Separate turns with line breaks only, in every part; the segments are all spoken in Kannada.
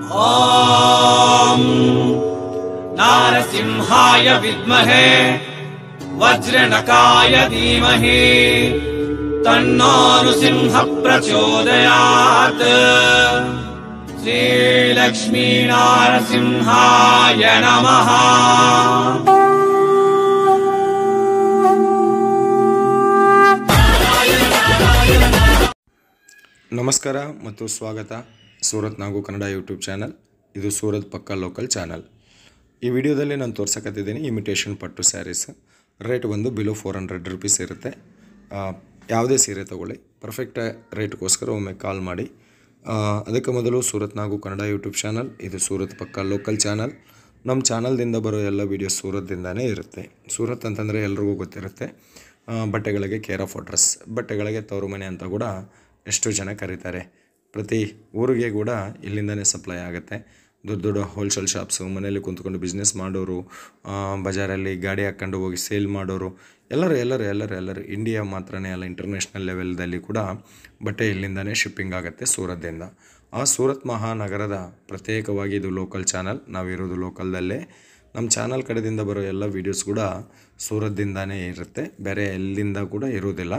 ॐ नारसिंहाय विद्महे वज्रनकाय धीमहि तन्नो नृसिंह प्रचोदयात्। श्रीलक्ष्मी नारसिंहाय नमः।
ನಮಸ್ಕಾರ ಮತ್ತು ಸ್ವಾಗತ ಸೂರತ್ ನಾಗು ಕನ್ನಡ ಯೂಟ್ಯೂಬ್ ಚಾನಲ್. ಇದು ಸೂರತ್ ಪಕ್ಕಾ ಲೋಕಲ್ ಚಾನಲ್. ಈ ವಿಡಿಯೋದಲ್ಲಿ ನಾನು ತೋರ್ಸಕತ್ತಿದ್ದೀನಿ ಇಮಿಟೇಷನ್ ಪಟ್ಟು ಸ್ಯಾರೀಸ್. ರೇಟ್ ಬಂದು ಬಿಲೋ 400 ರುಪೀಸ್ ಇರುತ್ತೆ. ಯಾವುದೇ ಸೀರೆ ತೊಗೊಳ್ಳಿ, ಪರ್ಫೆಕ್ಟ್ ರೇಟ್ಗೋಸ್ಕರ ಒಮ್ಮೆ ಕಾಲ್ ಮಾಡಿ. ಅದಕ್ಕೆ ಮೊದಲು ಸೂರತ್ ನಾಗು ಕನ್ನಡ ಯೂಟ್ಯೂಬ್ ಚಾನಲ್, ಇದು ಸೂರತ್ ಪಕ್ಕಾ ಲೋಕಲ್ ಚಾನಲ್. ನಮ್ಮ ಚಾನಲ್ದಿಂದ ಬರೋ ಎಲ್ಲ ವೀಡಿಯೋಸ್ ಸೂರತ್ದಿಂದನೇ ಇರುತ್ತೆ. ಸೂರತ್ ಅಂತಂದರೆ ಎಲ್ರಿಗೂ ಗೊತ್ತಿರುತ್ತೆ. ಬಟ್ಟೆಗಳಿಗೆ ಕೇರ್ ಆಫ್ ಅಡ್ರೆಸ್, ಬಟ್ಟೆಗಳಿಗೆ ತವರು ಮನೆ ಅಂತ ಕೂಡ ಎಷ್ಟೋ ಜನ ಕರೀತಾರೆ. ಪ್ರತಿ ಊರಿಗೆ ಕೂಡ ಇಲ್ಲಿಂದನೇ ಸಪ್ಲೈ ಆಗುತ್ತೆ. ದೊಡ್ಡ ದೊಡ್ಡ ಹೋಲ್ಸೇಲ್ ಶಾಪ್ಸು, ಮನೇಲಿ ಕುಂತ್ಕೊಂಡು ಬಿಸ್ನೆಸ್ ಮಾಡೋರು, ಬಜಾರಲ್ಲಿ ಗಾಡಿ ಹಾಕ್ಕೊಂಡು ಹೋಗಿ ಸೇಲ್ ಮಾಡೋರು, ಎಲ್ಲರೂ ಇಂಡಿಯಾ ಮಾತ್ರನೇ ಅಲ್ಲ, ಇಂಟರ್ನ್ಯಾಷನಲ್ ಲೆವೆಲ್ದಲ್ಲಿ ಕೂಡ ಬಟ್ಟೆ ಇಲ್ಲಿಂದನೇ ಶಿಪ್ಪಿಂಗ್ ಆಗುತ್ತೆ ಸೂರತ್ದಿಂದ. ಆ ಸೂರತ್ ಮಹಾನಗರದ ಪ್ರತ್ಯೇಕವಾಗಿ ಇದು ಲೋಕಲ್ ಚಾನಲ್. ನಾವಿರೋದು ಲೋಕಲ್ದಲ್ಲೇ. ನಮ್ಮ ಚಾನಲ್ ಕಡೆಯಿಂದ ಬರೋ ಎಲ್ಲ ವೀಡಿಯೋಸ್ ಕೂಡ ಸೂರತ್ದಿಂದನೇ ಇರುತ್ತೆ, ಬೇರೆ ಎಲ್ಲಿಂದ ಕೂಡ ಇರೋದಿಲ್ಲ.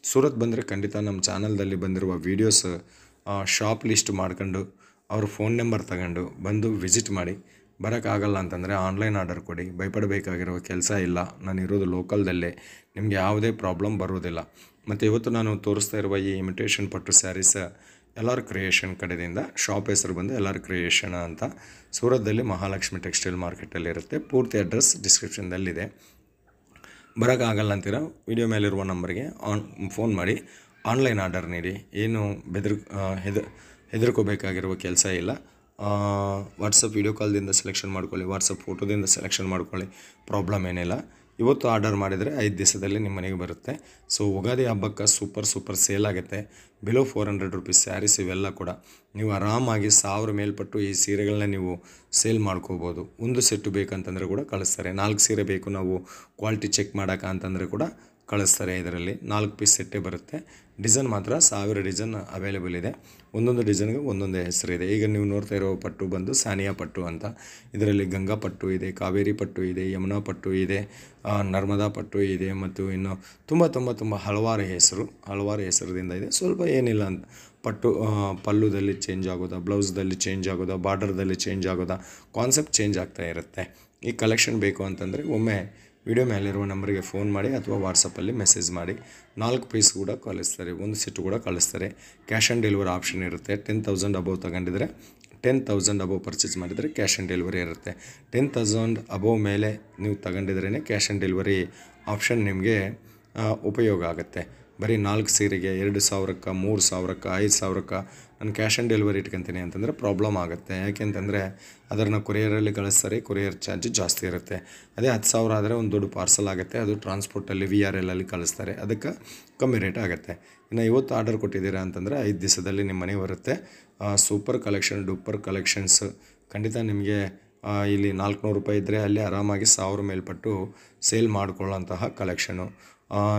ಸೂರತ್ ಬಂದರೆ ಖಂಡಿತ ನಮ್ಮ ಚಾನಲ್ದಲ್ಲಿ ಬಂದಿರುವ ವೀಡಿಯೋಸ್ ಶಾಪ್ ಲಿಸ್ಟ್ ಮಾಡ್ಕೊಂಡು ಅವ್ರ ಫೋನ್ ನಂಬರ್ ತಗೊಂಡು ಬಂದು ವಿಸಿಟ್ ಮಾಡಿ. ಬರೋಕ್ಕಾಗಲ್ಲ ಅಂತಂದರೆ ಆನ್ಲೈನ್ ಆರ್ಡರ್ ಕೊಡಿ, ಭಯಪಡಬೇಕಾಗಿರೋ ಕೆಲಸ ಇಲ್ಲ. ನಾನು ಇರೋದು ಲೋಕಲ್ದಲ್ಲೇ, ನಿಮಗೆ ಯಾವುದೇ ಪ್ರಾಬ್ಲಮ್ ಬರೋದಿಲ್ಲ. ಮತ್ತು ಇವತ್ತು ನಾನು ತೋರಿಸ್ತಾ ಇರುವ ಈ ಇಮಿಟೇಷನ್ ಪಟ್ಟು ಸ್ಯಾರೀಸ್ ಎಲ್ಲರ ಕ್ರಿಯೇಷನ್ ಕಡೆಯಿಂದ. ಶಾಪ್ ಹೆಸರು ಬಂದು ಎಲ್ಲರ ಕ್ರಿಯೇಷನ್ ಅಂತ, ಸೂರತ್ದಲ್ಲಿ ಮಹಾಲಕ್ಷ್ಮಿ ಟೆಕ್ಸ್ಟೈಲ್ ಮಾರ್ಕೆಟಲ್ಲಿ ಇರುತ್ತೆ. ಪೂರ್ತಿ ಅಡ್ರೆಸ್ ಡಿಸ್ಕ್ರಿಪ್ಷನ್ದಲ್ಲಿದೆ. ಬರೋಕ್ಕಾಗಲ್ಲ ಅಂತೀರ, ವಿಡಿಯೋ ಮೇಲಿರುವ ನಂಬರ್ಗೆ ಫೋನ್ ಮಾಡಿ ಆನ್ಲೈನ್ ಆರ್ಡರ್ ನೀಡಿ. ಏನು ಹೆದರ್ಕೋಬೇಕಾಗಿರುವ ಕೆಲಸ ಇಲ್ಲ. ವಾಟ್ಸಪ್ ವಿಡಿಯೋ ಕಾಲ್ದಿಂದ ಸೆಲೆಕ್ಷನ್ ಮಾಡ್ಕೊಳ್ಳಿ, ವಾಟ್ಸಪ್ ಫೋಟೋದಿಂದ ಸೆಲೆಕ್ಷನ್ ಮಾಡ್ಕೊಳ್ಳಿ, ಪ್ರಾಬ್ಲಮ್ ಏನಿಲ್ಲ. ಇವತ್ತು ಆರ್ಡರ್ ಮಾಡಿದರೆ 5 ದಿವಸದಲ್ಲಿ ನಿಮ್ಮ ಮನೆಗೆ ಬರುತ್ತೆ. ಸೊ ಯುಗಾದಿ ಹಬ್ಬಕ್ಕೆ ಸೂಪರ್ ಸೇಲ್ ಆಗುತ್ತೆ. ಬಿಲೋ 400 ರುಪೀಸ್ ಸ್ಯಾರೀಸ್ ಇವೆಲ್ಲ ಕೂಡ ನೀವು ಆರಾಮಾಗಿ 1000 ಮೇಲ್ಪಟ್ಟು ಈ ಸೀರೆಗಳನ್ನ ನೀವು ಸೇಲ್ ಮಾಡ್ಕೋಬೋದು. ಒಂದು ಸೆಟ್ಟು ಬೇಕಂತಂದರೆ ಕೂಡ ಕಳಿಸ್ತಾರೆ. 4 ಸೀರೆ ಬೇಕು ನಾವು ಕ್ವಾಲಿಟಿ ಚೆಕ್ ಮಾಡೋಕೆ ಅಂತಂದರೆ ಕೂಡ ಕಳಿಸ್ತಾರೆ. ಇದರಲ್ಲಿ 4 ಪೀಸ್ ಸೆಟ್ಟೇ ಬರುತ್ತೆ. ಡಿಸೈನ್ ಮಾತ್ರ 1000 ಡಿಸೈನ್ ಅವೈಲೇಬಲ್ ಇದೆ. ಒಂದೊಂದು ಡಿಸೈನ್ಗೆ ಒಂದೊಂದೇ ಹೆಸರಿದೆ. ಈಗ ನೀವು ನೋಡ್ತಾ ಇರೋ ಪಟ್ಟು ಬಂದು ಸಾನಿಯಾ ಪಟ್ಟು ಅಂತ. ಇದರಲ್ಲಿ ಗಂಗಾ ಪಟ್ಟು ಇದೆ, ಕಾವೇರಿ ಪಟ್ಟು ಇದೆ, ಯಮುನಾ ಪಟ್ಟು ಇದೆ, ನರ್ಮದಾ ಪಟ್ಟು ಇದೆ, ಮತ್ತು ಇನ್ನು ತುಂಬ ಹಲವಾರು ಹೆಸರದಿಂದ ಇದೆ. ಸ್ವಲ್ಪ ಏನಿಲ್ಲ ಅಂತ ಪಟ್ಟು ಪಲ್ಲುದಲ್ಲಿ ಚೇಂಜ್ ಆಗೋದಾ, ಬ್ಲೌಸ್ದಲ್ಲಿ ಚೇಂಜ್ ಆಗೋದಾ, ಬಾರ್ಡರ್ದಲ್ಲಿ ಚೇಂಜ್ ಆಗೋದಾ, ಕಾನ್ಸೆಪ್ಟ್ ಚೇಂಜ್ ಆಗ್ತಾ ಇರುತ್ತೆ. ಈ ಕಲೆಕ್ಷನ್ ಬೇಕು ಅಂತಂದರೆ ಒಮ್ಮೆ ವಿಡಿಯೋ ಮೇಲಿರುವ ನಂಬರಿಗೆ ಫೋನ್ ಮಾಡಿ ಅಥವಾ ವಾಟ್ಸಪ್ಪಲ್ಲಿ ಮೆಸೇಜ್ ಮಾಡಿ. 4 ಪೀಸ್ ಕೂಡ ಕಳಿಸ್ತಾರೆ, ಒಂದು ಸೆಟ್ಟು ಕೂಡ ಕಳಿಸ್ತಾರೆ. ಕ್ಯಾಶ್ ಆನ್ ಡೆಲಿವರಿ ಆಪ್ಷನ್ ಇರುತ್ತೆ. 10,000 ಅಬೋವ್ ತಗೊಂಡಿದ್ರೆ, 10,000 ಅಬೋವ್ ಪರ್ಚೇಸ್ ಮಾಡಿದರೆ ಕ್ಯಾಶ್ ಆನ್ ಡೆಲಿವರಿ ಇರುತ್ತೆ. 10,000 ಅಬೋವ್ ಮೇಲೆ ನೀವು ತಗೊಂಡಿದ್ರೇ ಕ್ಯಾಶ್ ಆನ್ ಡೆಲಿವರಿ ಆಪ್ಷನ್ ನಿಮಗೆ ಉಪಯೋಗ ಆಗುತ್ತೆ. ಬರೀ 4 ಸೀರೆಗೆ 2,000ಕ್ಕೆ, 3,000ಕ್ಕೆ, 5,000ಕ್ಕೆ ನಾನು ಕ್ಯಾಶ್ ಆನ್ ಡೆಲಿವರಿ ಇಟ್ಕೊತೀನಿ ಅಂತಂದರೆ ಪ್ರಾಬ್ಲಮ್ ಆಗುತ್ತೆ. ಯಾಕೆಂತಂದರೆ ಅದನ್ನು ಕೊರಿಯರಲ್ಲಿ ಕಳಿಸ್ತಾರೆ, ಕೊರಿಯರ್ ಚಾರ್ಜ್ ಜಾಸ್ತಿ ಇರುತ್ತೆ. ಅದೇ 10,000 ಆದರೆ ಒಂದು ದೊಡ್ಡ ಪಾರ್ಸಲ್ ಆಗುತ್ತೆ, ಅದು ಟ್ರಾನ್ಸ್ಪೋರ್ಟಲ್ಲಿ VRL ಕಳಿಸ್ತಾರೆ, ಅದಕ್ಕೆ ಕಮ್ಮಿ ರೇಟ್ ಆಗುತ್ತೆ. ಇನ್ನು ಇವತ್ತು ಆರ್ಡರ್ ಕೊಟ್ಟಿದ್ದೀರಾ ಅಂತಂದರೆ 5 ದಿವಸದಲ್ಲಿ ನಿಮ್ಮ ಮನೆಗೆ ಬರುತ್ತೆ. Super collection, duper collections. ಖಂಡಿತ ನಿಮಗೆ ಇಲ್ಲಿ 400 ರೂಪಾಯಿ ಇದ್ದರೆ ಅಲ್ಲಿ ಆರಾಮಾಗಿ 1000 ಮೇಲ್ಪಟ್ಟು ಸೇಲ್ ಮಾಡ್ಕೊಳ್ಳೋಂತಹ ಕಲೆಕ್ಷನು.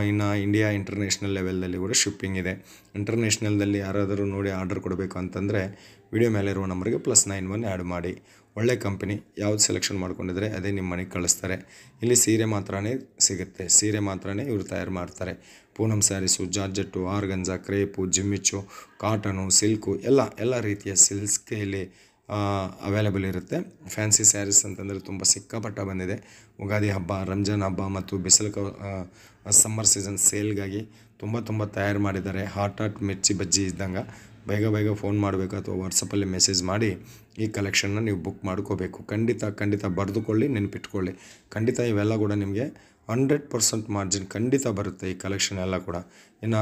ಇನ್ನು ಇಂಡಿಯಾ ಇಂಟರ್ನ್ಯಾಷನಲ್ ಲೆವೆಲ್ದಲ್ಲಿ ಕೂಡ ಶಿಪ್ಪಿಂಗ್ ಇದೆ. ಇಂಟರ್ನ್ಯಾಷನಲ್ದಲ್ಲಿ ಯಾರಾದರೂ ನೋಡಿ ಆರ್ಡರ್ ಕೊಡಬೇಕು ಅಂತಂದರೆ ವಿಡಿಯೋ ಮೇಲಿರುವ ನಂಬರ್ಗೆ +91 ಆ್ಯಡ್ ಮಾಡಿ. ಒಳ್ಳೆ ಕಂಪನಿ, ಯಾವ್ದು ಸೆಲೆಕ್ಷನ್ ಮಾಡ್ಕೊಂಡಿದ್ರೆ ಅದೇ ನಿಮ್ಮ ಮನೆಗೆ ಕಳಿಸ್ತಾರೆ. ಇಲ್ಲಿ ಸೀರೆ ಮಾತ್ರನೇ ಸಿಗುತ್ತೆ, ಸೀರೆ ಮಾತ್ರನೇ ಇವರು ತಯಾರು ಮಾಡ್ತಾರೆ. Poonam sarees, georgette, organza, crepe, ಜಿಮ್ಮಿಚ್ಚು, ಕಾಟನು, ಸಿಲ್ಕು, ಎಲ್ಲ ರೀತಿಯ ಸಿಲ್ಕ್ಸ್ಗೆ ಇಲ್ಲಿ ಅವೈಲೇಬಲ್ ಇರುತ್ತೆ. ಫ್ಯಾನ್ಸಿ ಸ್ಯಾರೀಸ್ ಅಂತಂದರೆ ತುಂಬ ಸಿಕ್ಕಾಪಟ್ಟ ಬಂದಿದೆ. ಯುಗಾದಿ ಹಬ್ಬ, ರಂಜಾನ್ ಹಬ್ಬ ಮತ್ತು ಬಿಸಿಲು ಸಮ್ಮರ್ ಸೀಸನ್ ಸೇಲ್ಗಾಗಿ ತುಂಬ ತಯಾರು ಮಾಡಿದ್ದಾರೆ. ಹಾಟ್ ಮಿರ್ಚಿ ಬಜ್ಜಿ ಇದ್ದಂಗೆ. ಬೇಗ ಫೋನ್ ಮಾಡಬೇಕು ಅಥವಾ ವಾಟ್ಸಪ್ಪಲ್ಲಿ ಮೆಸೇಜ್ ಮಾಡಿ ಈ ಕಲೆಕ್ಷನ್ನ ನೀವು ಬುಕ್ ಮಾಡ್ಕೋಬೇಕು. ಖಂಡಿತ ಬರೆದುಕೊಳ್ಳಿ, ನೆನಪಿಟ್ಕೊಳ್ಳಿ. ಖಂಡಿತ ಇವೆಲ್ಲ ಕೂಡ ನಿಮಗೆ 100% ಮಾರ್ಜಿನ್ ಖಂಡಿತ ಬರುತ್ತೆ ಈ ಕಲೆಕ್ಷನ್ ಎಲ್ಲ ಕೂಡ. ಇನ್ನು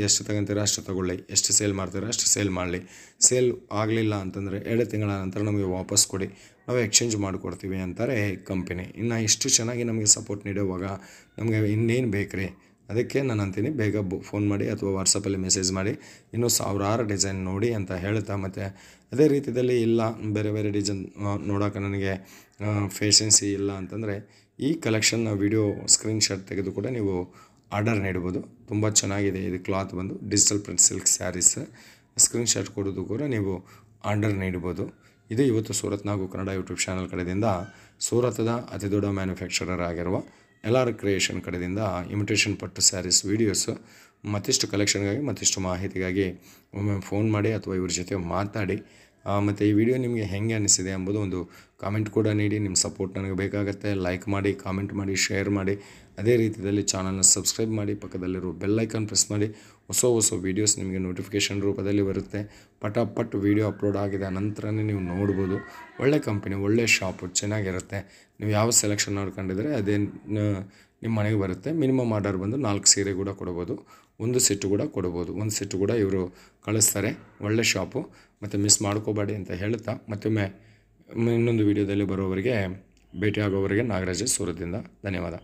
ಎಷ್ಟು ತಗೊಂತೀರಾ ಅಷ್ಟು ತೊಗೊಳ್ಳಿ, ಎಷ್ಟು ಸೇಲ್ ಮಾಡ್ತೀರಾ ಅಷ್ಟು ಸೇಲ್ ಮಾಡಲಿ. ಸೇಲ್ ಆಗಲಿಲ್ಲ ಅಂತಂದರೆ 2 ತಿಂಗಳ ನಂತರ ನಮಗೆ ವಾಪಸ್ ಕೊಡಿ, ನಾವು ಎಕ್ಸ್ಚೇಂಜ್ ಮಾಡಿಕೊಡ್ತೀವಿ ಅಂತಾರೆ ಕಂಪನಿ. ಇನ್ನು ಇಷ್ಟು ಚೆನ್ನಾಗಿ ನಮಗೆ ಸಪೋರ್ಟ್ ನೀಡುವಾಗ ನಮಗೆ ಇನ್ನೇನು ಬೇಕು ರೀ? ಅದಕ್ಕೆ ನಾನು ಅಂತೀನಿ, ಬೇಗ ಫೋನ್ ಮಾಡಿ ಅಥವಾ ವಾಟ್ಸಪ್ಪಲ್ಲಿ ಮೆಸೇಜ್ ಮಾಡಿ. ಇನ್ನೂ 1000 ಡಿಸೈನ್ ನೋಡಿ ಅಂತ ಹೇಳ್ತಾ, ಮತ್ತು ಅದೇ ರೀತಿಯಲ್ಲಿ ಇಲ್ಲ ಬೇರೆ ಡಿಸೈನ್ ನೋಡೋಕೆ ನನಗೆ ಫೇಷನ್ಸಿ ಇಲ್ಲ ಅಂತಂದರೆ ಈ ಕಲೆಕ್ಷನ್ನ ವಿಡಿಯೋ ಸ್ಕ್ರೀನ್ಶಾಟ್ ತೆಗೆದು ಕೂಡ ನೀವು ಆರ್ಡರ್ ನೀಡ್ಬೋದು. ತುಂಬ ಚೆನ್ನಾಗಿದೆ. ಇದು ಕ್ಲಾತ್ ಬಂದು digital print silk sarees. Screenshot ಕೊಡೋದು ಕೂಡ ನೀವು ಆರ್ಡರ್ ನೀಡ್ಬೋದು. ಇದು ಇವತ್ತು ಸೂರತ್ ನಾಗು ಕನ್ನಡ ಯೂಟ್ಯೂಬ್ ಚಾನಲ್ ಕಡೆಯಿಂದ ಸೂರತದ ಅತಿ ದೊಡ್ಡ ಮ್ಯಾನುಫ್ಯಾಕ್ಚರರ್ ಆಗಿರುವ LR ಕ್ರಿಯೇಷನ್ ಕಡೆಯಿಂದ ಇಮಿಟೇಷನ್ ಪಟ್ಟು ಸ್ಯಾರೀಸ್ ವೀಡಿಯೋಸು ಮತ್ತಿಷ್ಟು ಕಲೆಕ್ಷನ್ಗಾಗಿ ಮತ್ತಿಷ್ಟು ಮಾಹಿತಿಗಾಗಿ ಒಮ್ಮೆ ಫೋನ್ ಮಾಡಿ ಅಥವಾ ಇವ್ರ ಜೊತೆ ಮಾತಾಡಿ. ಮತ್ತು ಈ ವಿಡಿಯೋ ನಿಮಗೆ ಹೆಂಗೆ ಅನಿಸಿದೆ ಎಂಬುದು ಒಂದು ಕಾಮೆಂಟ್ ಕೂಡ ನೀಡಿ. ನಿಮ್ಮ ಸಪೋರ್ಟ್ ನನಗೆ ಬೇಕಾಗುತ್ತೆ. ಲೈಕ್ ಮಾಡಿ, ಕಾಮೆಂಟ್ ಮಾಡಿ, ಶೇರ್ ಮಾಡಿ. ಅದೇ ರೀತಿಯಲ್ಲಿ ಚಾನಲ್ನ ಸಬ್ಸ್ಕ್ರೈಬ್ ಮಾಡಿ, ಪಕ್ಕದಲ್ಲಿರೋ ಬೆಲ್ ಐಕಾನ್ ಪ್ರೆಸ್ ಮಾಡಿ. ಹೊಸ ವೀಡಿಯೋಸ್ ನಿಮಗೆ ನೋಟಿಫಿಕೇಷನ್ ರೂಪದಲ್ಲಿ ಬರುತ್ತೆ. ಪಟ್ ವೀಡಿಯೋ ಅಪ್ಲೋಡ್ ಆಗಿದ ನಂತರನೇ ನೀವು ನೋಡ್ಬೋದು. ಒಳ್ಳೆ ಕಂಪನಿ, ಒಳ್ಳೆ ಶಾಪು, ಚೆನ್ನಾಗಿರುತ್ತೆ. ನೀವು ಯಾವ ಸೆಲೆಕ್ಷನ್ ನೋಡ್ಕೊಂಡಿದ್ರೆ ಅದೇ ನಿಮ್ಮ ಮನೆಗೆ ಬರುತ್ತೆ. ಮಿನಿಮಮ್ ಆರ್ಡರ್ ಬಂದು 4 ಸೀರೆ ಕೂಡ ಕೊಡ್ಬೋದು, 1 ಸೆಟ್ಟು ಕೂಡ ಕೊಡ್ಬೋದು. 1 ಸೆಟ್ಟು ಕೂಡ ಇವರು ಕಳಿಸ್ತಾರೆ. ಒಳ್ಳೆ ಶಾಪು, ಮತ್ತು ಮಿಸ್ ಮಾಡ್ಕೋಬೇಡಿ ಅಂತ ಹೇಳ್ತಾ ಮತ್ತೊಮ್ಮೆ ಇನ್ನೊಂದು ವೀಡಿಯೋದಲ್ಲಿ ಬರೋವರೆಗೆ ಭೇಟಿಯಾಗೋವರೆಗೆ ನಾಗರಾಜ್ ಸೂರತ್ದಿಂದ ಧನ್ಯವಾದ.